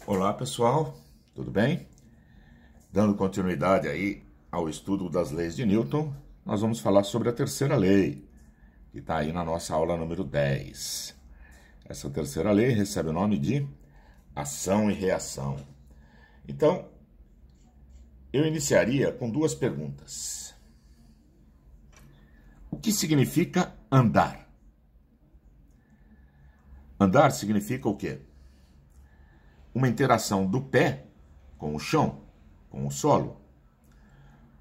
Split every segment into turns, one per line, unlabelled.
Olá pessoal, tudo bem? Dando continuidade aí ao estudo das leis de Newton, nós vamos falar sobre a terceira lei, que está aí na nossa aula número 10. Essa terceira lei recebe o nome de ação e reação. Então, eu iniciaria com duas perguntas. O que significa andar? Andar significa o quê? Uma interação do pé com o chão, com o solo.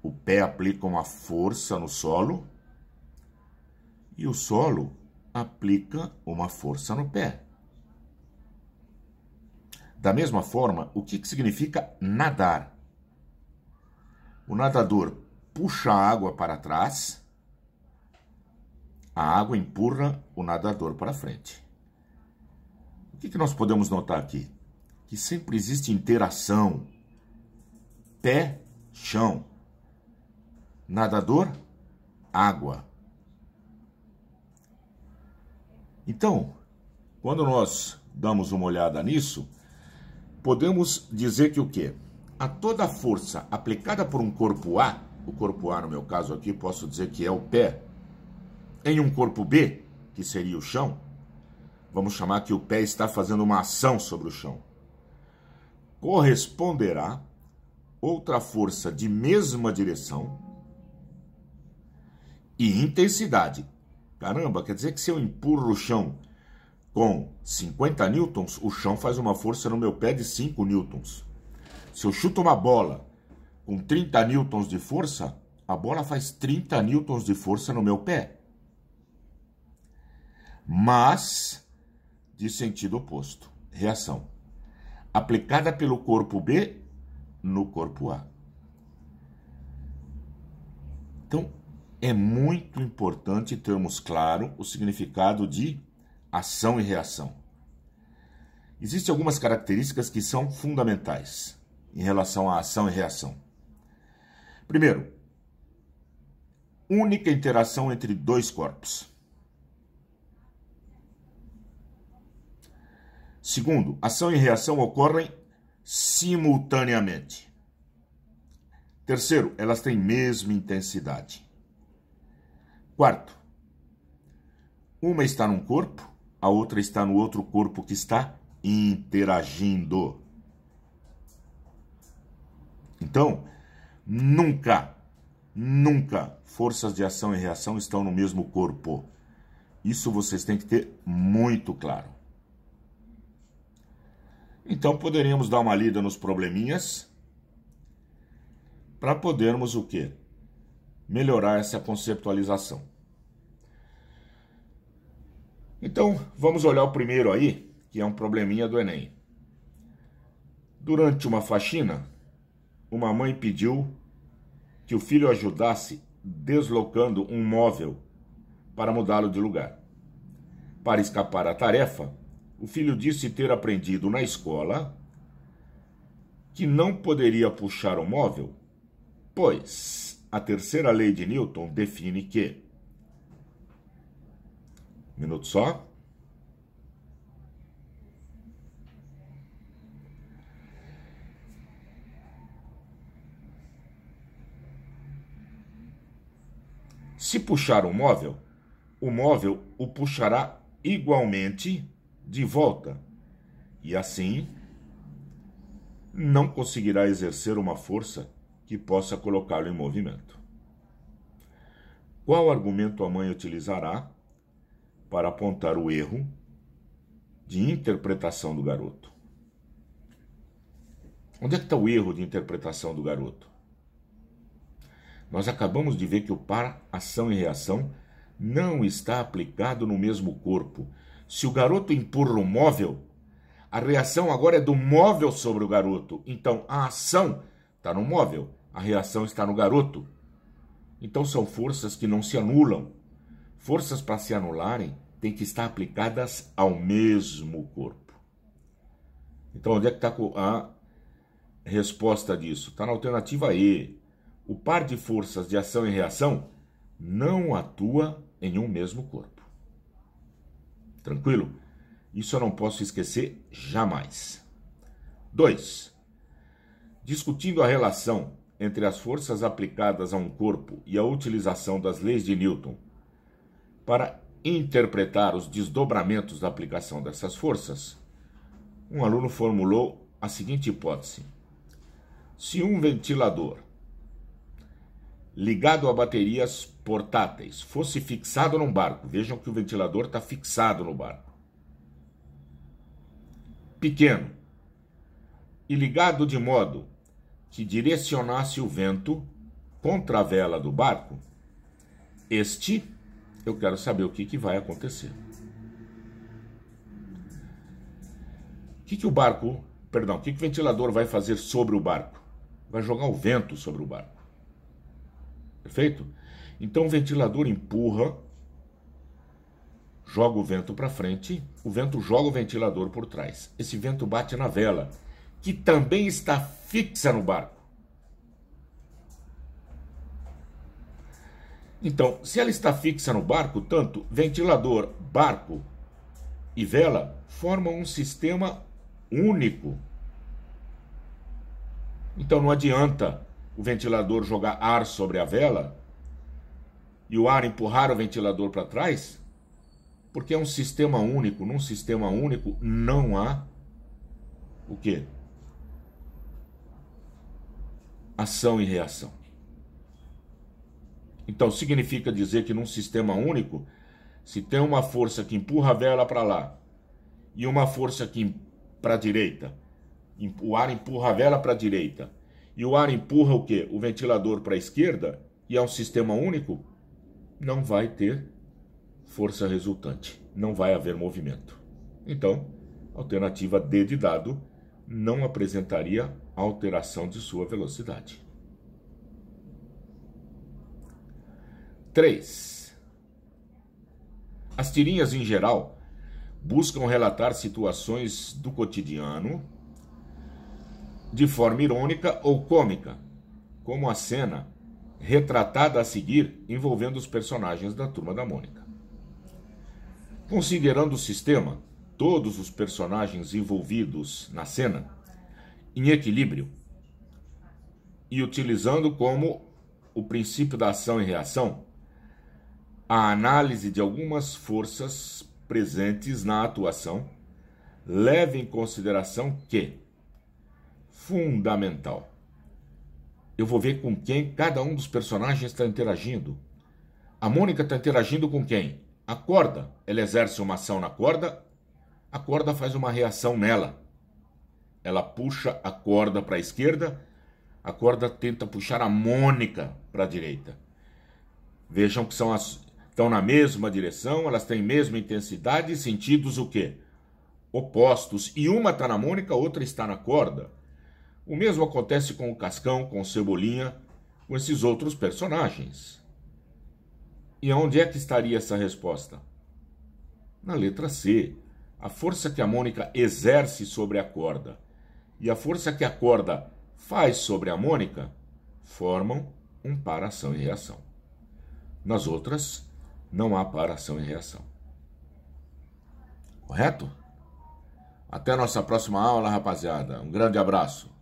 O pé aplica uma força no solo e o solo aplica uma força no pé. Da mesma forma, o que significa nadar? O nadador puxa a água para trás, a água empurra o nadador para frente. O que nós podemos notar aqui? Que sempre existe interação pé, chão, nadador, água. Então, quando nós damos uma olhada nisso, podemos dizer que o quê? A toda força aplicada por um corpo A, o corpo A no meu caso aqui, posso dizer que é o pé, em um corpo B, que seria o chão, vamos chamar que o pé está fazendo uma ação sobre o chão, corresponderá outra força de mesma direção e intensidade. Caramba, quer dizer que se eu empurro o chão com 50 newtons, o chão faz uma força no meu pé de 5 newtons. Se eu chuto uma bola com 30 newtons de força, a bola faz 30 newtons de força no meu pé. Mas de sentido oposto, reação. Aplicada pelo corpo B no corpo A. Então, é muito importante termos claro o significado de ação e reação. Existem algumas características que são fundamentais em relação à ação e reação. Primeiro, única interação entre dois corpos. Segundo, ação e reação ocorrem simultaneamente. Terceiro, elas têm mesma intensidade. Quarto, uma está num corpo, a outra está no outro corpo que está interagindo. Então, nunca forças de ação e reação estão no mesmo corpo. Isso vocês têm que ter muito claro. Então, poderíamos dar uma lida nos probleminhas para podermos o quê? Melhorar essa conceptualização. Então, vamos olhar o primeiro aí, que é um probleminha do Enem. Durante uma faxina, uma mãe pediu que o filho ajudasse deslocando um móvel para mudá-lo de lugar. Para escapar à tarefa, o filho disse ter aprendido na escola que não poderia puxar o móvel, pois a terceira lei de Newton define que... Um minuto só. Se puxar o móvel o puxará igualmente de volta, e assim não conseguirá exercer uma força que possa colocá-lo em movimento. Qual argumento a mãe utilizará para apontar o erro de interpretação do garoto? Onde é que está o erro de interpretação do garoto? Nós acabamos de ver que o par ação e reação não está aplicado no mesmo corpo. Se o garoto empurra o móvel, a reação agora é do móvel sobre o garoto. Então, a ação está no móvel, a reação está no garoto. Então, são forças que não se anulam. Forças para se anularem têm que estar aplicadas ao mesmo corpo. Então, onde é que está a resposta disso? Está na alternativa E. O par de forças de ação e reação não atua em um mesmo corpo. Tranquilo? Isso eu não posso esquecer jamais. 2. Discutindo a relação entre as forças aplicadas a um corpo e a utilização das leis de Newton para interpretar os desdobramentos da aplicação dessas forças, um aluno formulou a seguinte hipótese: se um ventilador ligado a baterias portáteis fosse fixado num barco, vejam que o ventilador está fixado no barco, pequeno, e ligado de modo que direcionasse o vento contra a vela do barco, eu quero saber o que vai acontecer. O que o ventilador vai fazer sobre o barco? Vai jogar o vento sobre o barco. Perfeito? Então o ventilador empurra, joga o vento para frente, o vento joga o ventilador por trás. Esse vento bate na vela, que também está fixa no barco. Então, se ela está fixa no barco, tanto ventilador, barco e vela formam um sistema único. Então não adianta o ventilador jogar ar sobre a vela e o ar empurrar o ventilador para trás, porque é um sistema único. Num sistema único não há o quê? Ação e reação. Então significa dizer que num sistema único, se tem uma força que empurra a vela para lá e uma força que para a direita, o ar empurra a vela para a direita e o ar empurra o quê? O ventilador para a esquerda, e é um sistema único, não vai ter força resultante, não vai haver movimento. Então, alternativa D de dado não apresentaria alteração de sua velocidade. 3. As tirinhas, em geral, buscam relatar situações do cotidiano de forma irônica ou cômica, como a cena retratada a seguir envolvendo os personagens da Turma da Mônica. Considerando o sistema, todos os personagens envolvidos na cena em equilíbrio e utilizando como o princípio da ação e reação a análise de algumas forças presentes na atuação, leva em consideração que, fundamental, eu vou ver com quem cada um dos personagens está interagindo. A Mônica está interagindo com quem? A corda. Ela exerce uma ação na corda, a corda faz uma reação nela. Ela puxa a corda para a esquerda, a corda tenta puxar a Mônica para a direita. Vejam que estão na mesma direção, elas têm mesma intensidade e sentidos o quê? Opostos. E uma está na Mônica, a outra está na corda. O mesmo acontece com o Cascão, com o Cebolinha, com esses outros personagens. E onde é que estaria essa resposta? Na letra C. A força que a Mônica exerce sobre a corda e a força que a corda faz sobre a Mônica formam um par ação e reação. Nas outras, não há par ação e reação. Correto? Até a nossa próxima aula, rapaziada. Um grande abraço.